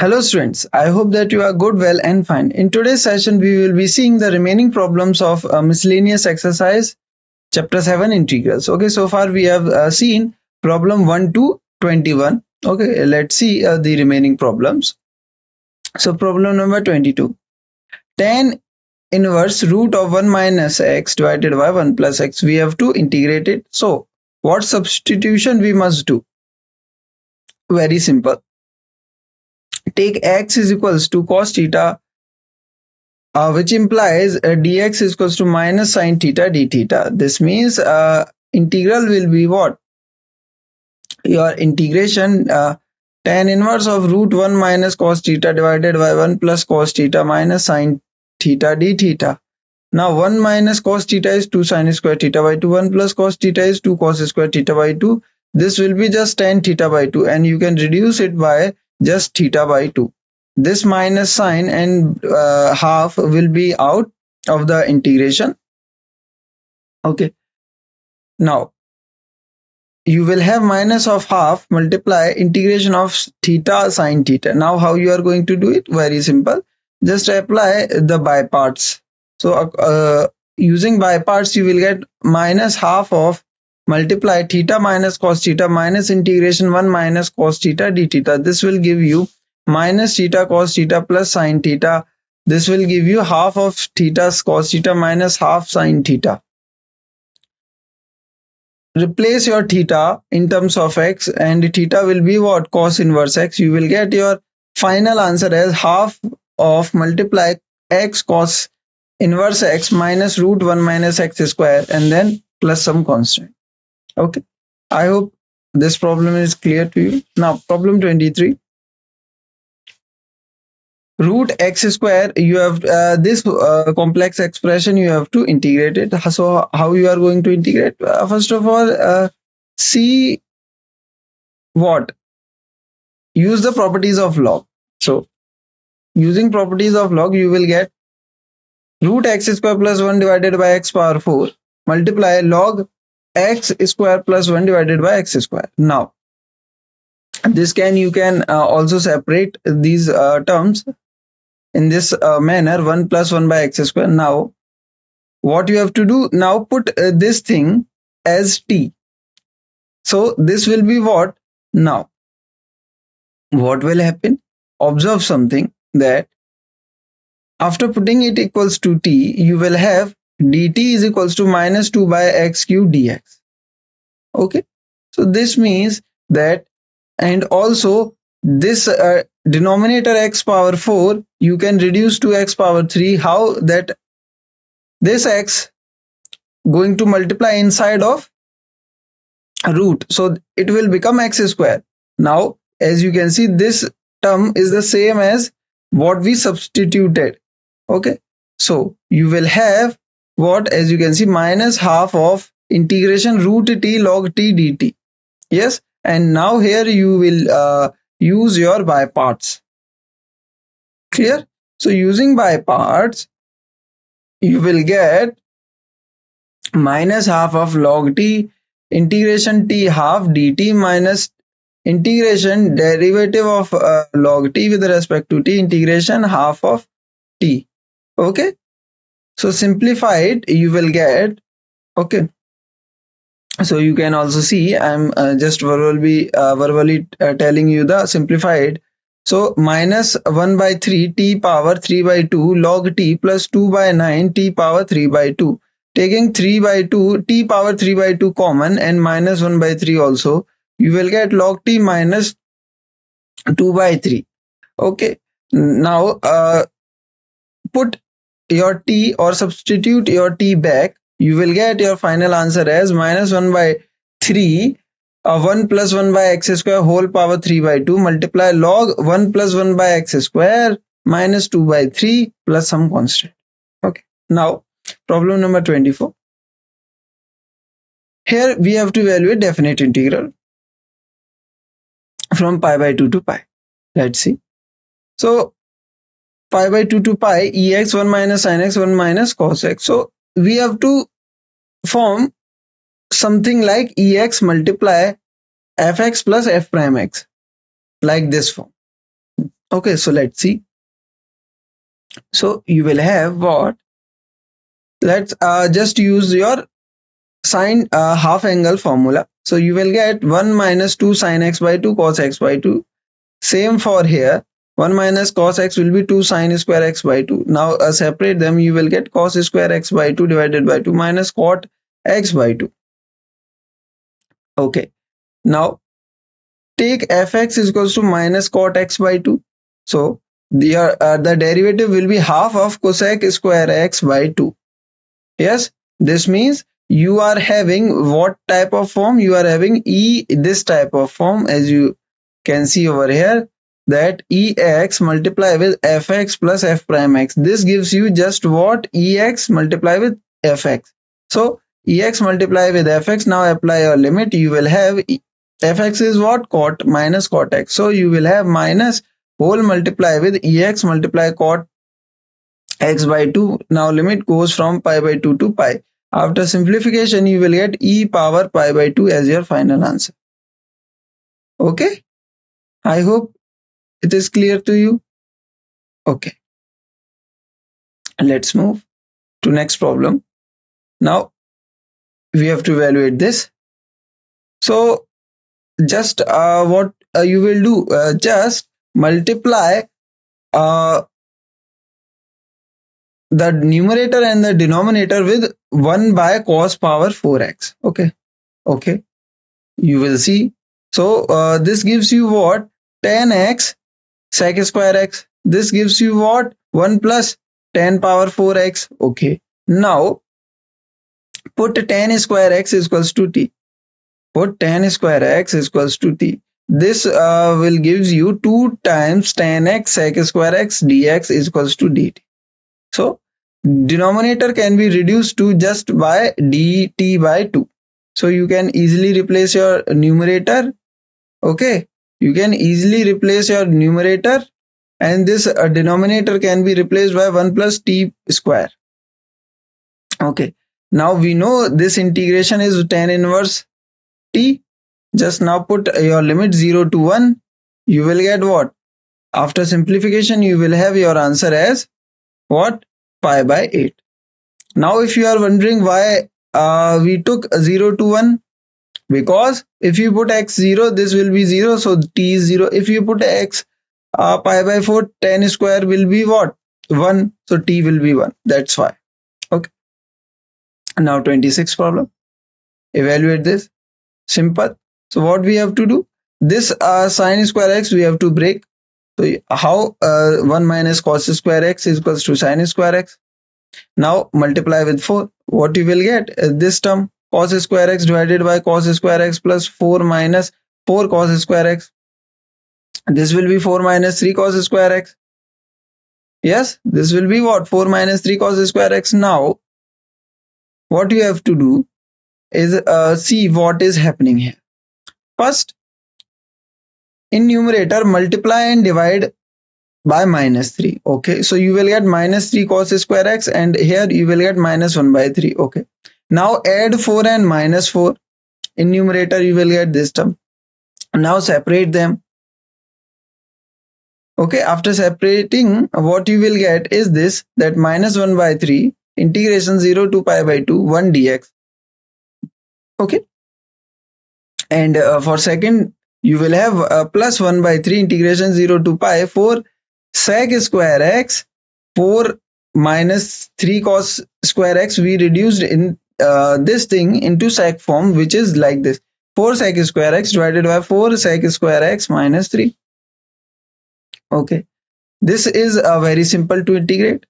Hello students, I hope that you are good, well and fine. In today's session, we will be seeing the remaining problems of miscellaneous exercise chapter 7 integrals. Okay, so far we have seen problem 1 to 21. Okay, let's see the remaining problems. So problem number 22. Tan inverse root of 1 minus x divided by 1 plus x. We have to integrate it. So what substitution we must do? Very simple. Take x is equals to cos theta, which implies dx is equals to minus sine theta d theta. This means integral will be what? Your integration tan inverse of root 1 minus cos theta divided by 1 plus cos theta minus sine theta d theta. Now 1 minus cos theta is 2 sine square theta by 2. 1 plus cos theta is 2 cos square theta by 2. This will be just tan theta by 2, and you can reduce it by just theta by 2. This minus sign and half will be out of the integration. Okay. Now you will have minus of half multiply integration of theta sine theta. Now how you are going to do it? Very simple. Just apply the by parts. So using by parts, you will get minus half of multiply theta minus cos theta minus integration 1 minus cos theta d theta. This will give you minus theta cos theta plus sine theta. This will give you half of theta cos theta minus half sine theta. Replace your theta in terms of x, and theta will be what? Cos inverse x. You will get your final answer as half of multiply x cos inverse x minus root 1 minus x square, and then plus some constant. Okay, I hope this problem is clear to you. Now problem 23. Root x square, you have this complex expression, you have to integrate it. So how you are going to integrate? First of all, see what? Use the properties of log. So using properties of log, you will get root x square plus 1 divided by x power 4 multiply log x square plus 1 divided by x square. Now this you can also separate these terms in this manner, 1 plus 1 by x square. Now what you have to do, now put this thing as t. So this will be what? Now what will happen? Observe something, that after putting it equals to t, you will have dt is equals to minus 2 by x cube dx. Okay, so this means that, and also this denominator x power 4 you can reduce to x power 3. How? That this x going to multiply inside of root, so it will become x square. Now as you can see, this term is the same as what we substituted. Okay, so you will have what? As you can see, minus half of integration root t log t dt. Yes, and now here you will use your by parts. Clear? So using by parts, you will get minus half of log t integration t half dt minus integration derivative of log t with respect to t integration half of t. Okay, so simplified you will get. Okay, so you can also see I'm just verbally telling you the simplified. So minus 1 by 3 t power 3 by 2 log t plus 2 by 9 t power 3 by 2. Taking 3 by 2 t power 3 by 2 common and minus 1 by 3 also, you will get log t minus 2 by 3. Okay, now put your t or substitute your t back. You will get your final answer as minus 1 by 3 1 plus 1 by x square whole power 3 by 2 multiply log 1 plus 1 by x square minus 2 by 3 plus some constant. Okay, now problem number 24. Here we have to evaluate definite integral from pi by 2 to pi. Let's see. So pi by 2 to pi, ex 1 minus sin x 1 minus cos x. So we have to form something like ex multiply fx plus f prime x, like this form. Okay, so let's see. So you will have what? Let's just use your sine half angle formula. So you will get 1 minus 2 sine x by 2 cos x by 2. Same for here. 1 minus cos x will be 2 sine square x by 2. Now separate them, you will get cos square x by 2 divided by 2 minus cot x by 2. Okay. Now take fx is equals to minus cot x by 2. So the derivative will be half of cosec square x by 2. Yes, this means you are having what type of form? You are having this type of form, as you can see over here, that ex multiply with fx plus f prime x. This gives you just what? Ex multiply with fx. So ex multiply with fx. Now apply your limit. You will have fx is what? Cot minus cot x. So you will have minus whole multiply with ex multiply cot x by 2. Now limit goes from pi by 2 to pi. After simplification, you will get e power pi by 2 as your final answer. Okay, I hope it is clear to you. Okay, let's move to next problem. Now we have to evaluate this. So just what you will do, just multiply the numerator and the denominator with 1 by cos power 4x. Okay, you will see. So this gives you what? 10x sec square x. This gives you what? 1 plus 10 power 4x. Okay, now put 10 square x is equals to t. Put 10 square x is equals to t. This will gives you 2 times 10x sec square x dx is equals to dt. So denominator can be reduced to just by dt by 2. So you can easily replace your numerator. Okay, you can easily replace your numerator, and this denominator can be replaced by 1 plus t square. Okay, now we know this integration is tan inverse t. Just now put your limit 0 to 1. You will get what? After simplification, you will have your answer as what? Pi by 8. Now if you are wondering why we took 0 to 1, because if you put x 0, this will be 0, so t is 0. If you put x pi by 4, 10 square will be what? 1, so t will be 1. That's why. Okay, now 26th problem. Evaluate this. Simple. So what we have to do? This sine square x we have to break. So how 1 minus cos square x is equals to sine square x. Now multiply with 4. What you will get is this term, cos square x divided by cos square x plus 4 minus 4 cos square x. This will be 4 minus 3 cos square x. Yes, this will be what? 4 minus 3 cos square x. Now what you have to do is see what is happening here. First, in numerator, multiply and divide by minus 3. Okay, so you will get minus 3 cos square x, and here you will get minus 1 by 3. Okay, now add 4 and minus 4. In numerator, you will get this term. Now separate them. Okay, after separating, what you will get is this, that minus 1 by 3 integration 0 to pi by 2 1 dx. Okay, and for second, you will have plus 1 by 3 integration 0 to pi 4 sec square x 4 minus 3 cos square x. We reduced in this thing into sec form, which is like this, 4 sec square x divided by 4 sec square x minus 3. Okay, this is very simple to integrate.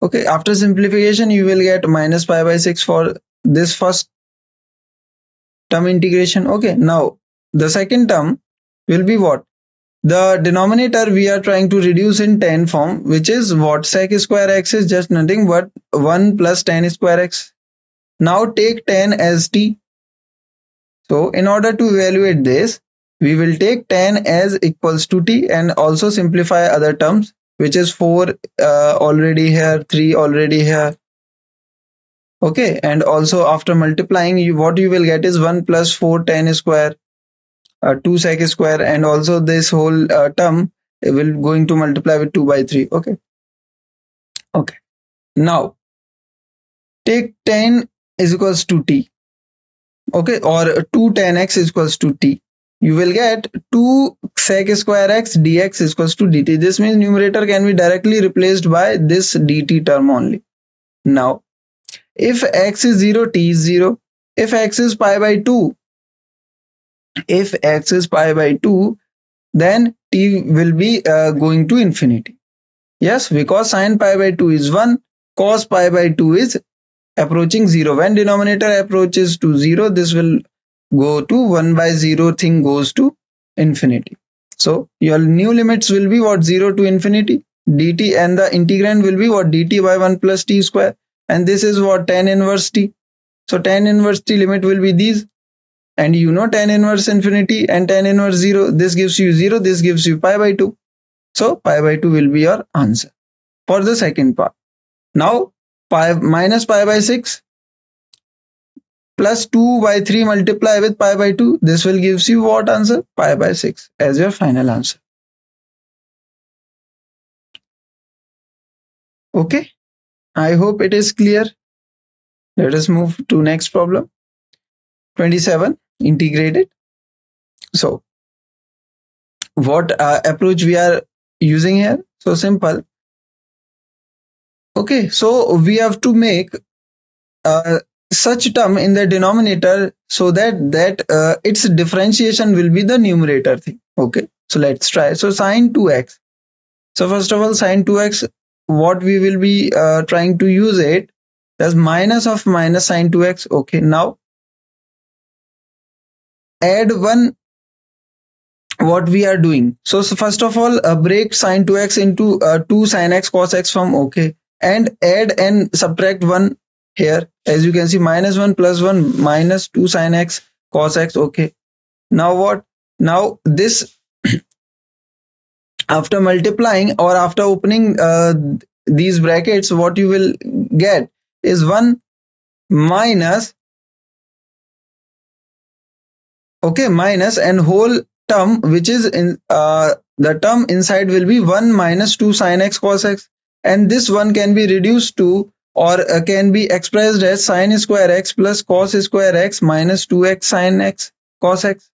Okay, after simplification, you will get minus pi by 6 for this first term integration. Okay, now the second term will be what? The denominator we are trying to reduce in tan form, which is what? Sec square x is just nothing but 1 plus tan square x. Now take tan as t. So in order to evaluate this, we will take tan as equals to t and also simplify other terms, which is 4 already here, 3 already here. Okay, and also after multiplying, what you will get is 1 plus 4 tan square, 2 sec square, and also this whole term it will going to multiply with 2 by 3. Okay. Now take 10 is equals to t. Okay, or 2 10x is equals to t. You will get 2 sec square x dx is equals to dt. This means numerator can be directly replaced by this dt term only. Now if x is 0, t is 0. If x is pi by 2, then t will be going to infinity. Yes, because sin pi by 2 is 1, cos pi by 2 is approaching 0. When denominator approaches to 0, this will go to 1 by 0 thing goes to infinity. So your new limits will be what? 0 to infinity dt, and the integrand will be what? Dt by 1 plus t square, and this is what? Tan inverse t. So tan inverse t limit will be these, and you know tan inverse infinity and tan inverse 0, this gives you 0, this gives you pi by 2. So pi by 2 will be your answer for the second part. Now minus pi by 6 plus 2 by 3 multiply with pi by 2, this will gives you what answer? Pi by 6 as your final answer. Okay, I hope it is clear. Let us move to next problem. 27, integrated. So what approach we are using here? So simple. Okay, so we have to make such term in the denominator so that its differentiation will be the numerator thing. Okay, so let's try. So sin 2x. So first of all, sin 2x, what we will be trying to use it as minus of minus sin 2x. Okay, now add 1. What we are doing? So first of all, break sin 2x into 2 sin x cos x form. Okay, and add and subtract 1 here. As you can see, minus 1 plus 1 minus 2 sin x cos x. Okay, now what? Now this after multiplying or after opening these brackets, what you will get is 1 minus, okay, minus and whole term, which is in the term inside will be 1 minus 2 sin x cos x, and this one can be reduced to or can be expressed as sin square x plus cos square x minus 2x sin x cos x.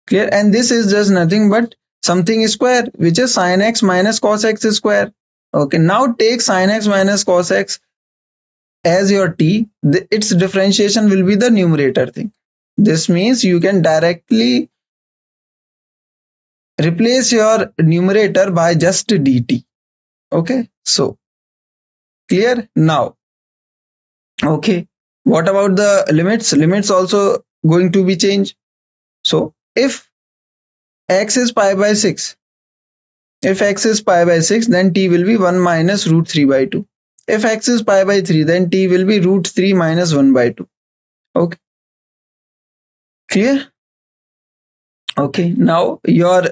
Clear? And this is just nothing but something square, which is sin x minus cos x square. Okay, now take sin x minus cos x as your t. Its differentiation will be the numerator thing. This means you can directly replace your numerator by just dt. Okay, so clear now. Okay, what about the limits? Limits also going to be changed. So if x is pi by 6, then t will be 1 minus root 3 by 2. If x is pi by 3, then t will be root 3 minus 1 by 2. Okay, clear? Okay, now your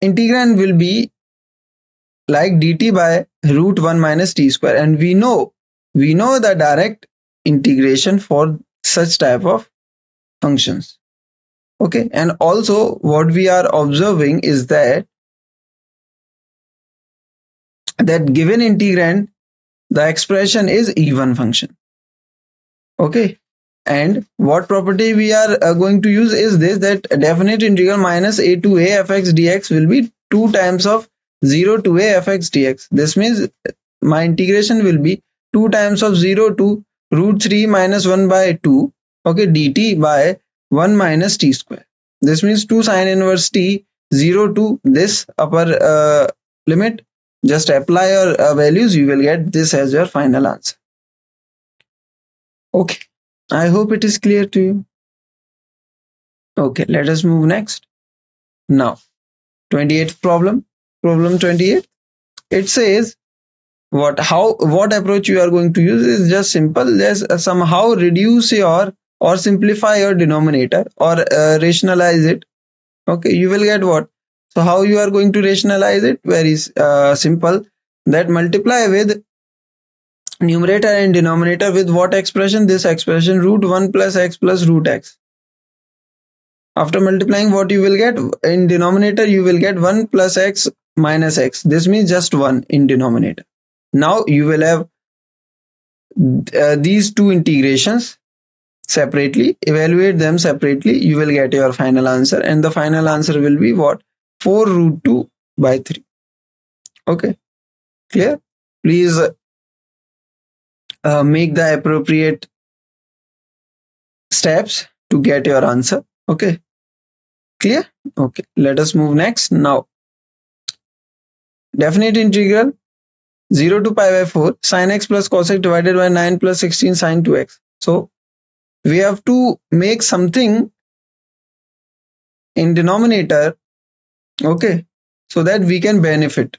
integrand will be like dt by root 1 minus t square, and we know the direct integration for such type of functions. Okay, and also what we are observing is that given integrand, the expression is even function. Okay, and what property we are going to use is this, that definite integral minus a to a fx dx will be 2 times of 0 to a fx dx. This means my integration will be 2 times of 0 to root 3 minus 1 by 2, okay, dt by 1 minus t square. This means 2 sin inverse t, 0 to this upper limit. Just apply your values, you will get this as your final answer. Okay, I hope it is clear to you. Okay, let us move next. Now 28th problem 28. It says what approach you are going to use is just simple. Just somehow reduce your or simplify your denominator or rationalize it. Okay, you will get what? So how you are going to rationalize it? Very simple. That multiply with numerator and denominator with what expression? This expression root 1 plus x plus root x. After multiplying, what you will get in denominator, you will get 1 plus x minus x. This means just 1 in denominator. Now you will have these two integrations separately, evaluate them separately, you will get your final answer, and the final answer will be what? 4 root 2 by 3. Okay, clear? Please make the appropriate steps to get your answer. Okay, clear? Okay, let us move next. Now, definite integral 0 to pi by 4 sin x plus cos x divided by 9 plus 16 sin 2x. So we have to make something in denominator, okay, so that we can benefit.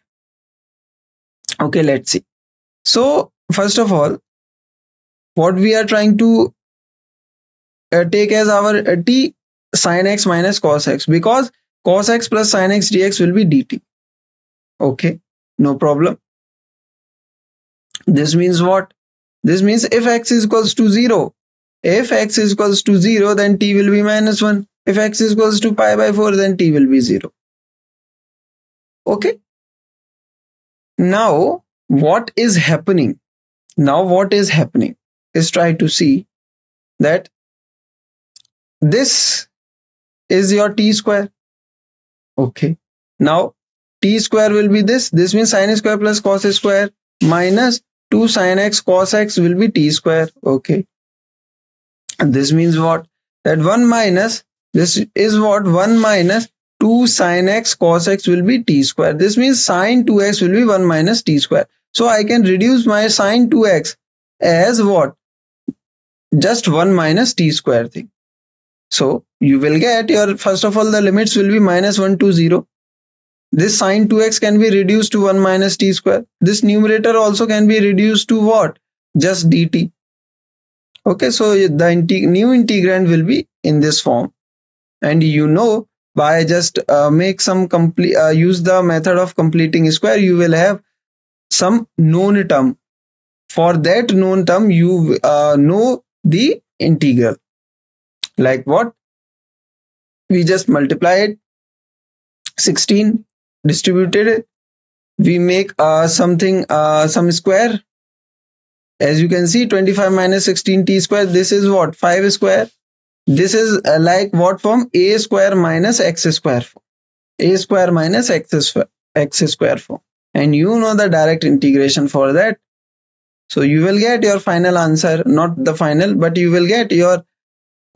Okay, let's see. So first of all, what we are trying to take as our t sin x minus cos x, because cos x plus sin x dx will be dt. Okay, no problem. This means what? This means if x is equals to 0, if x is equals to 0, then t will be minus 1. If x is equals to pi by 4, then t will be 0. Okay. Now, what is happening? Now, what is happening is try to see that this is your t square. Okay. Now, t square will be this. This means sin square plus cos square minus 2 sin x cos x will be t square. Okay. And this means what? That 1 minus, this is what? 1 minus 2 sin x cos x will be t square. This means sin 2x will be 1 minus t square. So I can reduce my sin 2x as what? Just 1 minus t square thing. So you will get your, first of all, the limits will be minus 1 to 0. This sin 2x can be reduced to 1 minus t square. This numerator also can be reduced to what? Just dt. Okay, so the new integrand will be in this form. And you know, by just make some complete, use the method of completing square, you will have some known term. For that known term, you know the integral. Like what? We just multiply it, 16, distributed it. We make some square. As you can see, 25 minus 16 t square. This is what? 5 square. This is like what form? A square minus x square form. A square minus x square form. And you know the direct integration for that. So you will get your final answer, not the final, but you will get your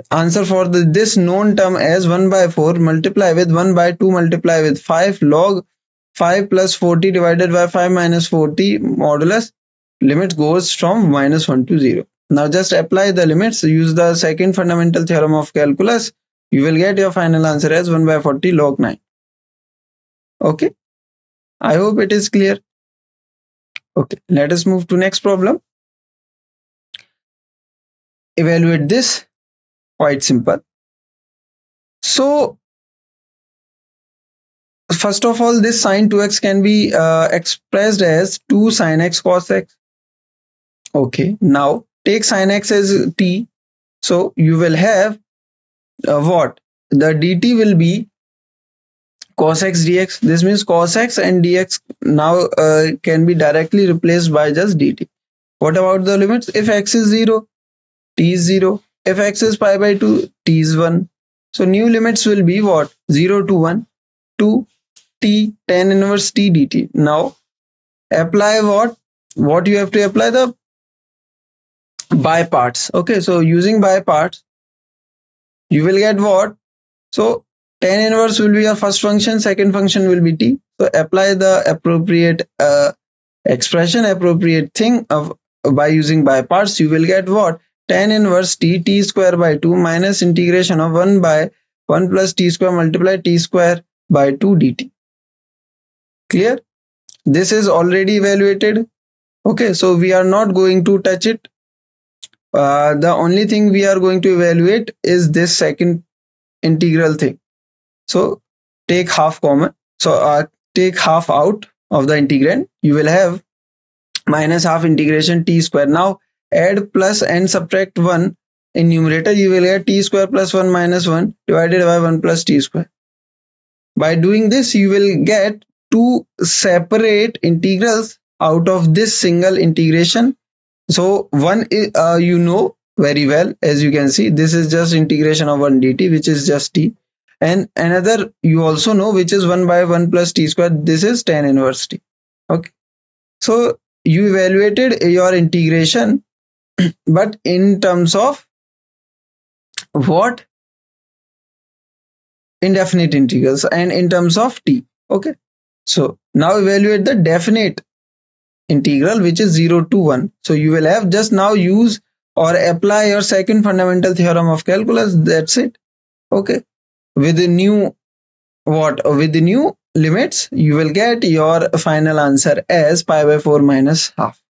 answer for this known term as 1 by 4 multiply with 1 by 2 multiply with 5 log 5 plus 40 divided by 5 minus 40 modulus. Limit goes from minus 1 to 0. Now just apply the limits, use the second fundamental theorem of calculus. You will get your final answer as 1 by 40 log 9. Okay, I hope it is clear. Okay, let us move to next problem. Evaluate this. Quite simple. So first of all, this sin 2x can be expressed as 2 sin x cos x. Okay, now take sin x as t. So you will have what? The dt will be cos x dx. This means cos x and dx now can be directly replaced by just dt. What about the limits? If x is 0, t is 0. If x is pi by 2, t is 1. So new limits will be what? 0 to 1, 2 t tan inverse t dt. Now apply what? What you have to apply? The by parts. Okay, so using by parts, you will get what? So tan inverse will be your first function, second function will be t. So apply the appropriate expression, appropriate thing of by using by parts. You will get what? Tan inverse t square by 2 minus integration of 1 by 1 plus t square multiply t square by 2 dt. Clear? This is already evaluated. Okay, so we are not going to touch it. The only thing we are going to evaluate is this second integral thing. So take half common. So take half out of the integrand. You will have minus half integration t square. Now add plus and subtract 1 in numerator you will get t square plus 1 minus 1 divided by 1 plus t square. By doing this you will get two separate integrals out of this single integration. So one is you know very well, as you can see, this is just integration of 1 dt, which is just t, and another you also know, which is 1 by 1 plus t square, this is tan inverse t. Okay, so you evaluated your integration but in terms of what? Indefinite integrals and in terms of t. Okay, so now evaluate the definite integral, which is 0 to 1. So you will have just now use or apply your second fundamental theorem of calculus. That's it. Okay, with the new with the new limits you will get your final answer as pi by 4 minus half.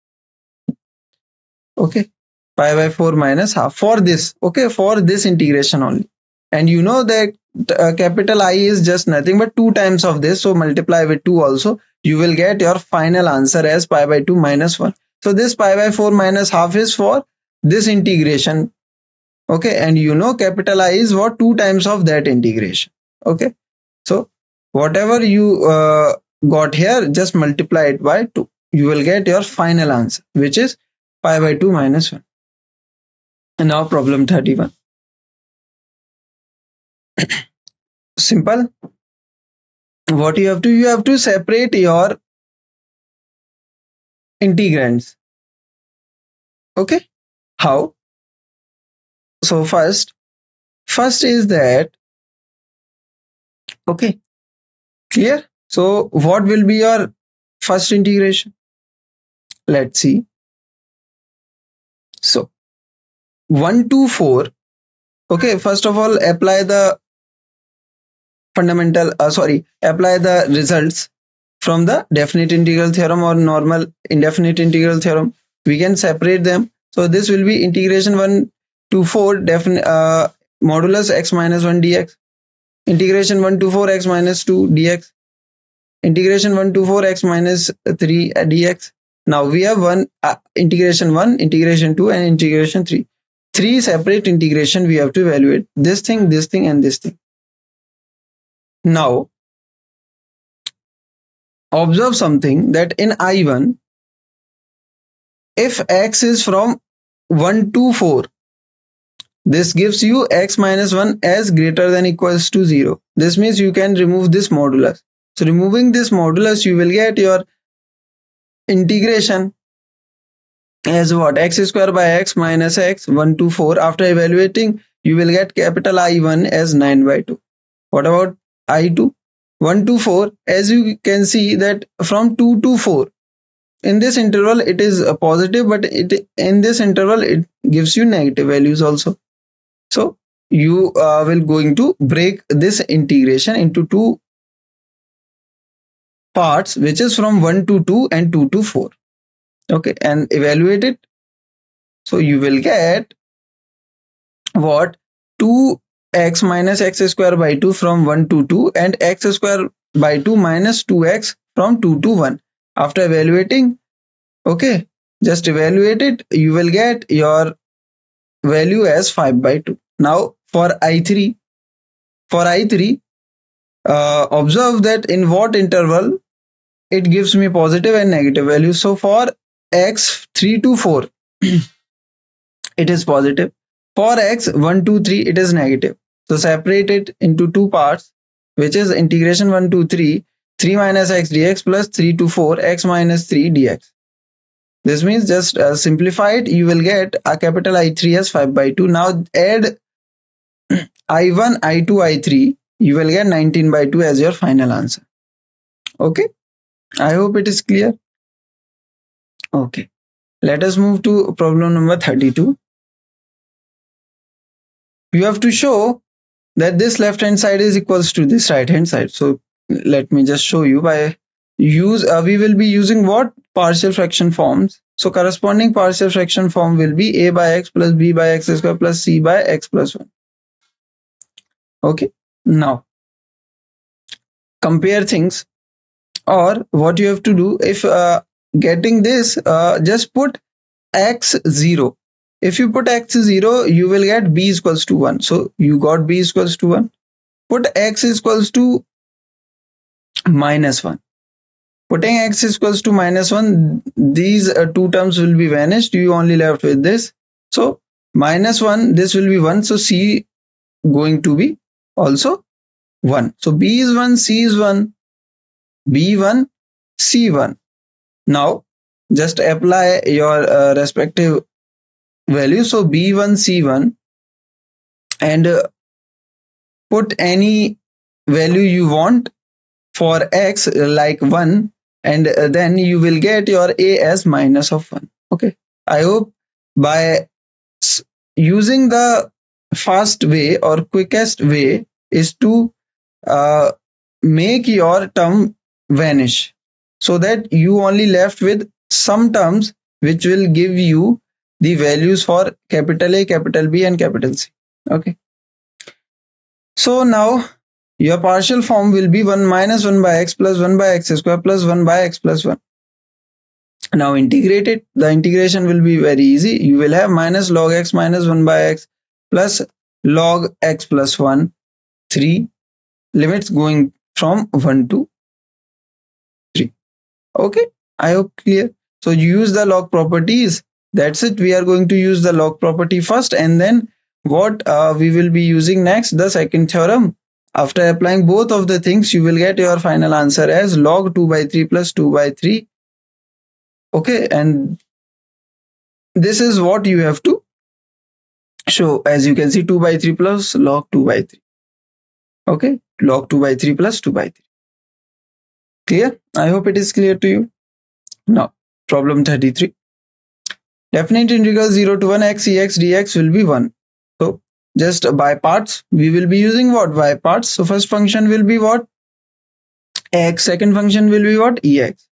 Okay, pi by 4 minus half for this. Okay, for this integration only. And you know that capital I is just nothing but 2 times of this, so multiply with 2 also, you will get your final answer as pi by 2 minus 1. So this pi by 4 minus half is for this integration. Okay, and you know capital I is what? 2 times of that integration. Okay, so whatever you got here, just multiply it by 2, you will get your final answer, which is pi by 2 minus 1. And now problem 31. Simple. What you have to separate your integrands. Okay, how? So first is that, okay, clear? So what will be your first integration? Let's see. So 1 to 4. Okay, first of all apply the fundamental apply the results from the definite integral theorem or normal indefinite integral theorem. We can separate them. So this will be integration 1 to 4 modulus x minus 1 dx, integration 1 to 4 x minus 2 dx, integration 1 to 4 x minus 3 dx. Now we have integration 1, integration 2 and integration 3. 3 separate integration we have to evaluate, this thing and this thing. Now observe something, that in I1, if x is from 1 to 4, this gives you x minus 1 as greater than equals to 0. This means you can remove this modulus. So removing this modulus, you will get your integration as what? X square by x minus x 1 to 4. After evaluating, you will get capital I1 as 9 by 2. What about I2? 1 to 4, as you can see that from 2 to 4, in this interval it is positive, but in this interval it gives you negative values also. So you will going to break this integration into 2 parts, which is from 1 to 2 and 2 to 4. Okay, and evaluate it. So you will get what? 2x minus x square by 2 from 1 to 2 and x square by 2 minus 2x from 2 to 1. After evaluating, okay, just evaluate it, you will get your value as 5 by 2. Now for I3, observe that in what interval it gives me positive and negative values. So for x 3 to 4 it is positive, for x 1 to 3 it is negative. So separate it into 2 parts, which is integration 1 to 3 minus x dx plus 3 to 4 x minus 3 dx. This means just simplify it, you will get a capital I3 as 5 by 2. Now add I1, I2, I3, you will get 19 by 2 as your final answer. Okay, I hope it is clear. Okay, let us move to problem number 32. You have to show that this left hand side is equals to this right hand side. So let me just show you by we will be using what? Partial fraction forms. So corresponding partial fraction form will be a by x plus b by x square plus c by x plus 1. Okay, now compare things, or what you have to do, if getting this, just put x 0 If you put x is 0, you will get b is equals to 1. So you got b is equals to 1. Put x is equals to minus 1. Putting x is equals to minus 1, these two terms will be vanished. You only left with this. So minus 1, this will be 1. So c going to be also 1. So b is 1, c is 1, b1, c1. Now just apply your respective value. So b1, c1, and put any value you want for x, like 1, and then you will get your a as minus of 1. Okay, I hope by using the fast way or quickest way is to make your term vanish, so that you only left with some terms which will give you the values for capital A, capital B, and capital C. Okay, so now your partial form will be 1 minus 1 by x plus 1 by x square plus 1 by x plus 1. Now integrate it. The integration will be very easy. You will have minus log x minus 1 by x plus log x plus 1, 3, limits going from 1 to 3. Okay, I hope clear. So you use the log properties. That's it. We are going to use the log property first, and then what we will be using next, the second theorem. After applying both of the things, you will get your final answer as log 2 by 3 plus 2 by 3. Okay, and this is what you have to show. As you can see, 2 by 3 plus log 2 by 3. Okay, log 2 by 3 plus 2 by 3. Clear? I hope it is clear to you. Now, problem 33. Definite integral 0 to 1 x ex dx will be 1. So, just by parts, we will be using what? By parts. So, first function will be what? X. Second function will be what? Ex.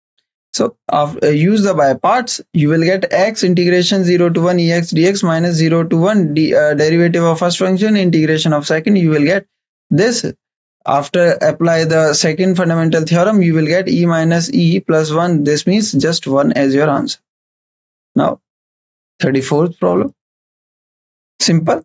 So, use the by parts. You will get x integration 0 to 1 ex dx minus 0 to 1 derivative of first function, integration of second. You will get this. After apply the second fundamental theorem, you will get e minus e plus 1. This means just 1 as your answer. Now, 34th problem. Simple.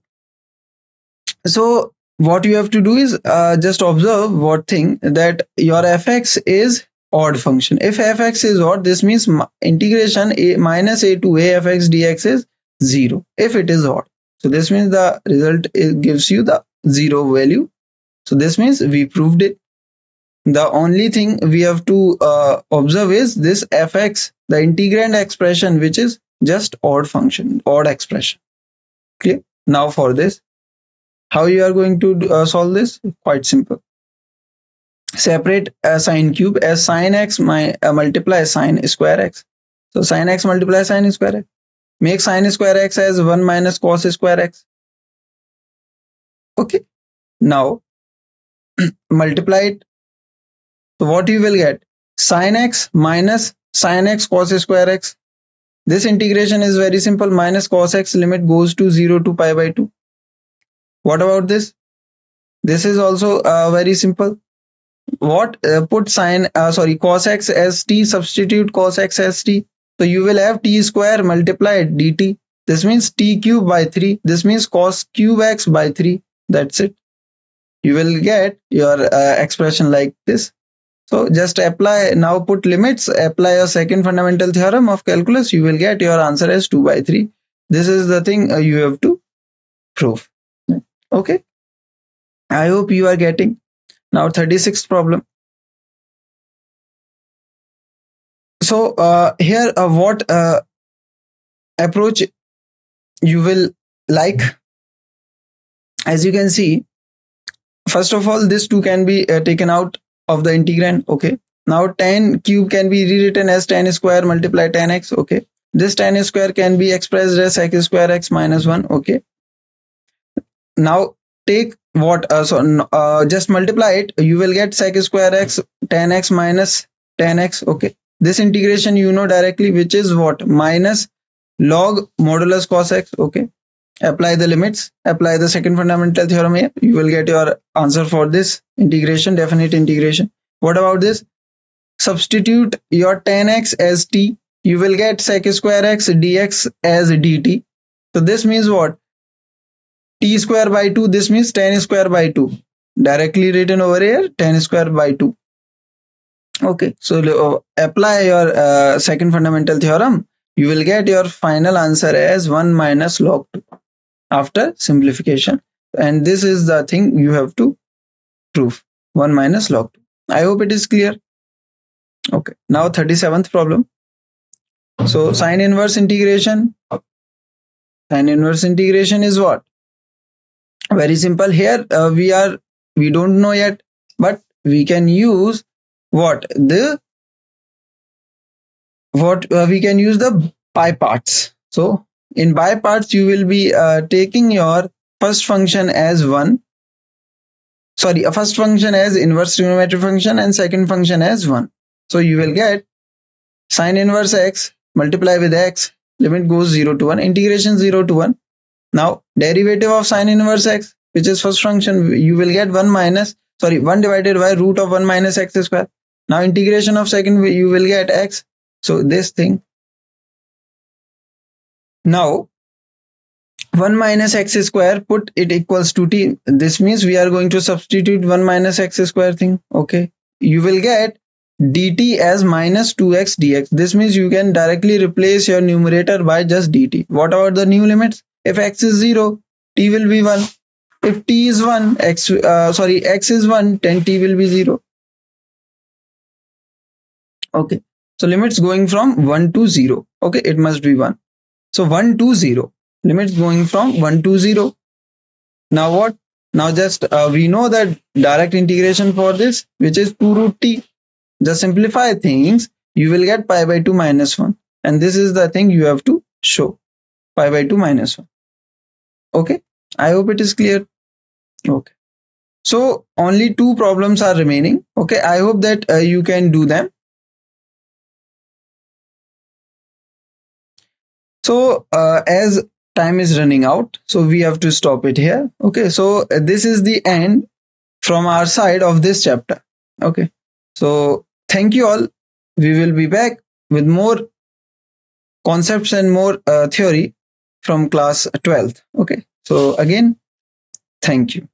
So what you have to do is just observe what thing, that your fx is odd function. If fx is odd, this means integration a minus a to a fx dx is 0 if it is odd. So this means the result gives you the 0 value. So this means we proved it. The only thing we have to observe is this fx, the integrand expression, which is just odd function, odd expression. Clear? Now for this, how you are going to solve this? Quite simple. Separate sine cube as sine x multiply sine square x. So sine x multiply sine square x. Make sine square x as 1 minus cos square x. Okay. Now multiply it. So what you will get? Sine x minus sine x cos square x. This integration is very simple. Minus cos x, limit goes to 0 to pi by 2. What about this? This is also very simple. What? Put cos x as t, substitute cos x as t. So you will have t square multiplied dt. This means t cube by 3. This means cos cube x by 3. That's it. You will get your expression like this. So just apply, now put limits, apply a second fundamental theorem of calculus. You will get your answer as 2 by 3. This is the thing you have to prove. Okay. I hope you are getting. Now 36th problem. So here what approach you will like? As you can see, first of all, this 2 can be taken out of the integrand. Okay. Now tan cube can be rewritten as tan square multiply tan x. Okay. This tan square can be expressed as sec square x minus 1. Okay. Now take what? Just multiply it. You will get sec square x tan x minus tan x. Okay. This integration you know directly, which is what? Minus log modulus cos x. Okay. Apply the limits, apply the second fundamental theorem here. You will get your answer for this integration, definite integration. What about this? Substitute your tan x as t. You will get sec square x dx as dt. So this means what? T square by 2, this means 10 square by 2. Directly written over here, 10 square by 2. Okay, so apply your second fundamental theorem. You will get your final answer as 1 minus log 2 after simplification. And this is the thing you have to prove, 1 minus log 2. I hope it is clear. Okay, now 37th problem. So sine inverse integration. Sine inverse integration is what? Very simple. Here we don't know yet, but we can use what we can use the by parts. So in by parts you will be taking your first function as first function as inverse trigonometric function and second function as 1. So you will get sine inverse x multiply with x, limit goes 0 to 1, integration 0 to 1. Now derivative of sine inverse x, which is first function, you will get 1 divided by root of 1 minus x square. Now integration of second, you will get x. So this thing. Now 1 minus x square, put it equals to t. This means we are going to substitute 1 minus x square thing. Okay, you will get dt as minus 2x dx. This means you can directly replace your numerator by just dt. What about the new limits? If x is 0, t will be 1. If t is 1, x is 1, then t will be 0. Okay, so limits going from 1 to 0. Okay, it must be 1. So 1 to 0. Limits going from 1 to 0. Now what? Now just we know that direct integration for this, which is 2 root t. Just simplify things, you will get pi by 2 minus 1. And this is the thing you have to show, pi by 2 minus 1. Okay, I hope it is clear. Okay, so only 2 problems are remaining. Okay, I hope that you can do them. So as time is running out, so we have to stop it here. Okay, so this is the end from our side of this chapter. Okay, so thank you all. We will be back with more concepts and more theory from class 12th. Okay, so again, thank you.